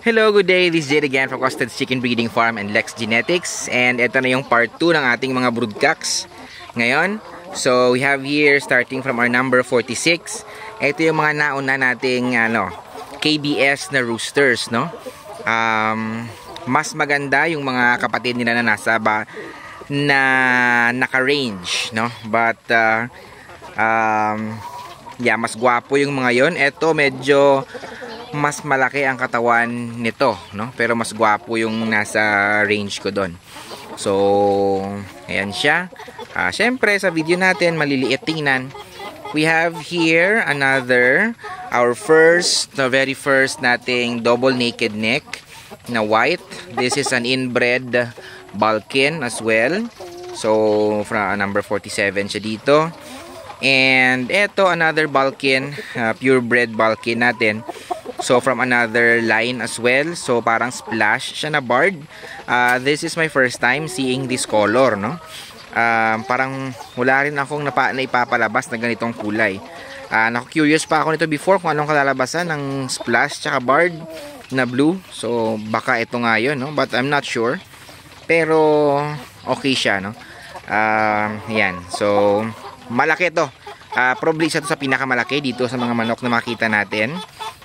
Hello, good day. This is Jade again from Costed's Chicken Breeding Farm and Lex Genetics. And ito na yung part 2 ng ating mga broodcocks ngayon. So, we have here, starting from our number 46. Ito yung mga nauna nating KBS na roosters, no? Mas maganda yung mga kapatid nila na na naka-range, no? But, mas gwapo yung mga yon. Ito, medyo mas malaki ang katawan nito, no? Pero mas gwapo yung nasa range ko doon. So, ayan siya. Syempre, sa video natin, maliliit tingnan. We have here our very first nating double naked neck na white. This is an inbred Balkan as well. So, from number 47 siya dito. And ito, another Balkan, purebred Balkan natin. So, from another line as well. So, parang splash siya na barred. This is my first time seeing this color, no? Parang wala rin akong naipapalabas na ganitong kulay. Naku-curious pa ako nito before kung anong kalalabasan ng splash tsaka barred na blue. So, baka ito nga yun, no? But I'm not sure. Pero, okay siya, no? Yan. So, malaki to. Probably isa to sa pinakamalaki dito sa mga manok na makita natin.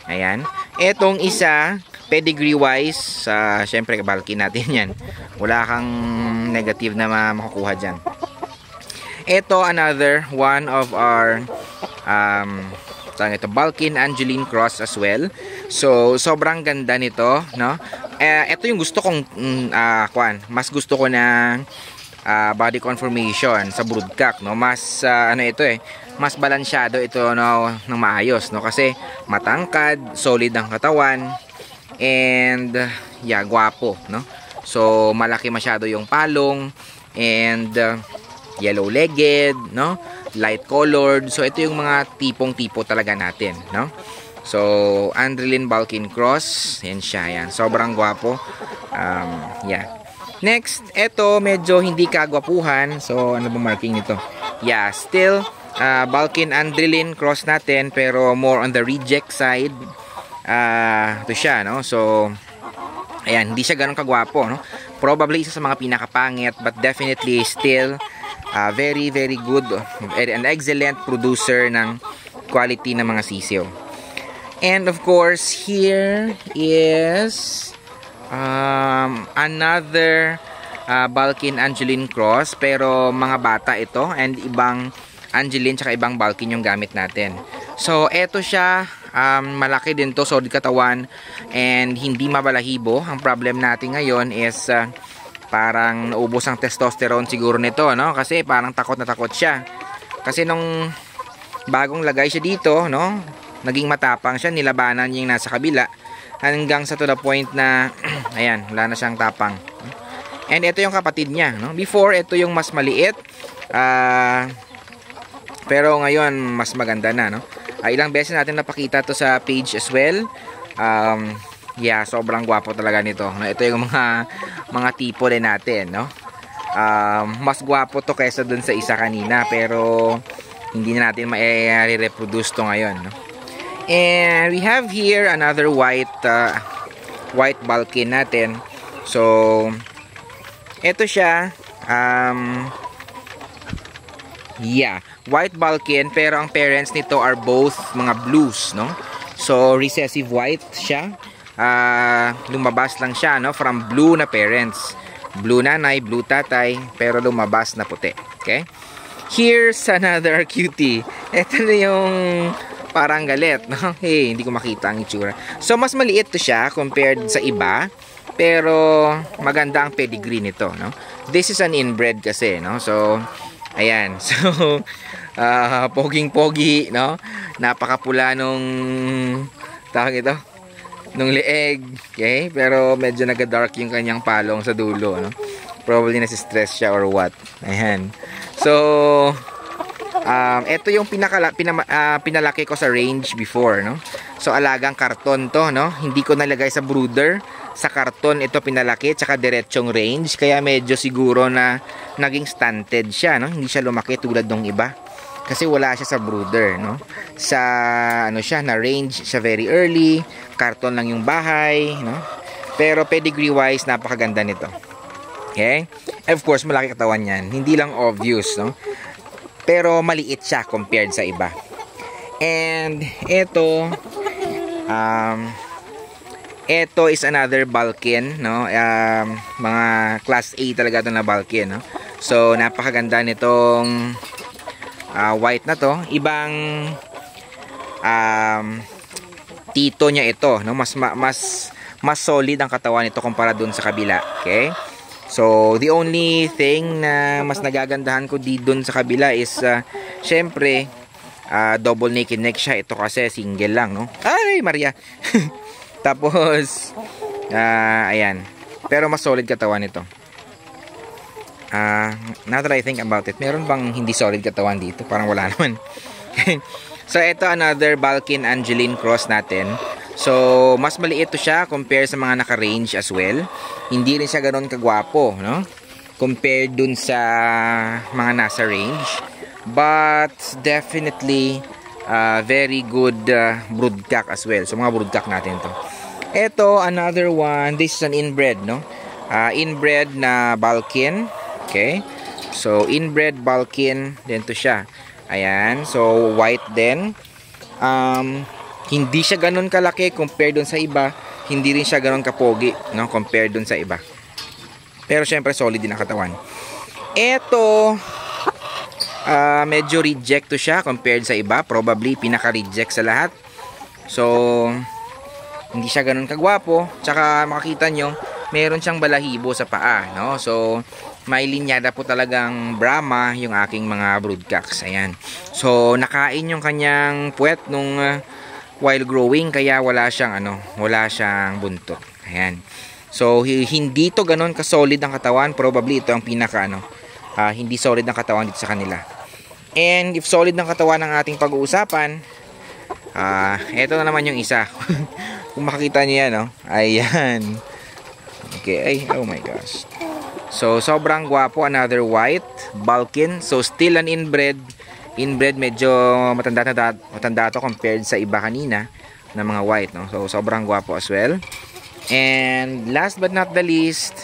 Ayan. Etong isa, pedigree wise, syempre Balkan natin yan. Wala kang negative na makukuha dyan. Ito, another one of our Balkan Angeline cross as well. So, sobrang ganda nito, no? Ito yung gusto kong mas gusto ko na body conformation sa broodcock, no? Mas mas balansyado ito, no, ng maayos, no, kasi matangkad, solid ang katawan, and gwapo, no. So malaki masyado yung palong, and yellow legged, no, light colored. So ito yung mga tipo talaga natin, no. So Angeline Balkan cross, yan siya, yan, sobrang gwapo. Next, ito medyo hindi kagwapuhan. So ano ba marking nito? Still Balkan Angeline cross natin, pero more on the reject side. Ito siya, no? So ayan, hindi siya ganun kagwapo, no? Probably isa sa mga pinakapangit, but definitely still very very good, an excellent producer ng quality ng mga sisiyo. And of course, here is another Balkan Angeline cross, pero mga bata ito, and ibang Angeline tsaka ibang Balkan yung gamit natin. So eto siya, malaki din to, solid katawan, and hindi mabalahibo. Ang problem natin ngayon is parang naubos ang testosterone siguro nito, no? Kasi parang takot na takot siya. Kasi nung bagong lagay siya dito, no, naging matapang siya, nilabanan niya yung nasa kabila, hanggang sa to the point na ayan, wala na siyang tapang. And ito yung kapatid niya, no? Before, ito yung mas maliit, pero ngayon mas maganda na, no? Ilang beses natin napakita to sa page as well. Sobrang gwapo talaga nito, no? Ito yung mga tipo din natin, no? Mas gwapo to kaysa dun sa isa kanina, pero hindi na natin ma-reproduce to ngayon, no? And we have here another white Balkan natin. So ito siya, white Balkan, pero ang parents nito are both mga blues, no? So recessive white siya. Lumabas lang siya, no, from blue na parents. Blue nanay, blue tatay, pero lumabas na puti. Okay? Here's another cutie. Ito na yung parang galit, no? Hey, hindi ko makita ang itsura. So mas maliit to siya compared sa iba, pero maganda ang pedigree nito, no? This is an inbred kasi, no? So ayan. So poging-pogi, no? Napakapula nung tawag ito, nung leeg, okay? Pero medyo nag-dark yung kanyang palong sa dulo, no? Probably nasi-stress siya or what. Ayan. So ito yung pinalaki ko sa range before, no? So alagang karton to, no? Hindi ko nalagay sa brooder. Sa karton ito pinalaki, tsaka diretsong range, kaya medyo siguro na naging stunted siya, no? Hindi siya lumaki tulad ng iba. Kasi wala siya sa brooder, no? Sa ano siya, na range siya very early, karton lang yung bahay, no? Pero pedigree wise, napakaganda nito. Okay? Of course, malaki katawan yan. Hindi lang obvious, no? Pero maliit siya compared sa iba. And ito is another Balkan, no? Mga class A talaga ito na Balkan, no? So, napakaganda nitong white na to. Ibang tito niya ito, no? Mas solid ang katawan nito kumpara dun sa kabila. Okay? So, the only thing na mas nagagandahan ko dun sa kabila is syempre, double naked neck siya. Ito kasi single lang, no? Ay, Maria! Tapos, ayan. Pero mas solid katawan nito. Now that I think about it, meron bang hindi solid katawan dito? Parang wala naman. So, ito another Balkan Angeline cross natin. So, mas maliit to siya compare sa mga naka-range as well. Hindi rin siya ganoon kagwapo, no? Compared dun sa mga nasa range. But, definitely, very good broodcock as well. So, mga broodcock natin to. Ito, another one. This is an inbred, no? Inbred na Balkan. Okay? So, inbred Balkan din to siya. Ayan. So, white din. Hindi siya ganun kalaki compared dun sa iba. Hindi rin siya ganun kapogi, no? Compared dun sa iba. Pero syempre solid din ang katawan. Ito, medyo reject to siya compared sa iba. Probably pinaka-reject sa lahat. So, hindi siya ganun kagwapo. Tsaka makikita nyo, meron siyang balahibo sa paa, no? So, may linyada po talagang Brahma yung aking mga broodcocks. Ayan. So, nakain yung kanyang puwet nung while growing, kaya wala siyang buntot. Ayan. So, hindi to ganun ka-solid ang katawan. Probably ito ang pinaka, hindi solid ang katawan dito sa kanila. And, if solid ang katawan ng ating pag-uusapan, ito na naman yung isa. Kung makikita niyo yan, no? Ayan. Okay, ay, oh my gosh. So, sobrang gwapo. Another white, Balkan. So, still an inbred. Inbred, medyo matanda to compared sa iba kanina na mga white, no? So, sobrang gwapo as well. And, last but not the least,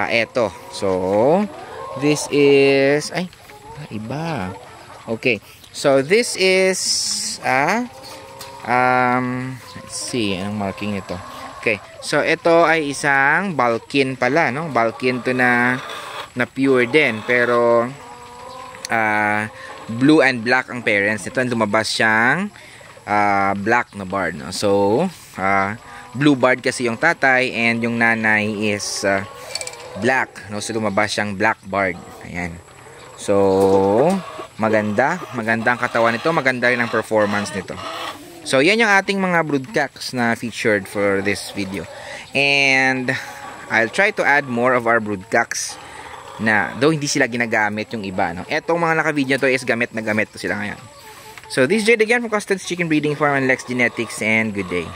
eto. So, this is, ay, iba. Okay. So, this is, let's see, anong marking nito? Okay. So, ito ay isang Balkan pala, no? Balkan to na pure din. Pero, blue and black ang parents. Ito, lumabas siyang black na barred, no? So, blue barred kasi yung tatay and yung nanay is black, no? So, lumabas siyang black barred. Ayan. So, maganda ang katawan nito. Maganda rin ang performance nito. So, yan yung ating mga broodcocks na featured for this video. And, I'll try to add more of our broodcocks na, though hindi sila ginagamit yung iba, no? Etong mga naka-video to is gamit na gamit to sila ngayon. So, this is Jade again from Customs Chicken Breeding Farm and Lex Genetics, and good day.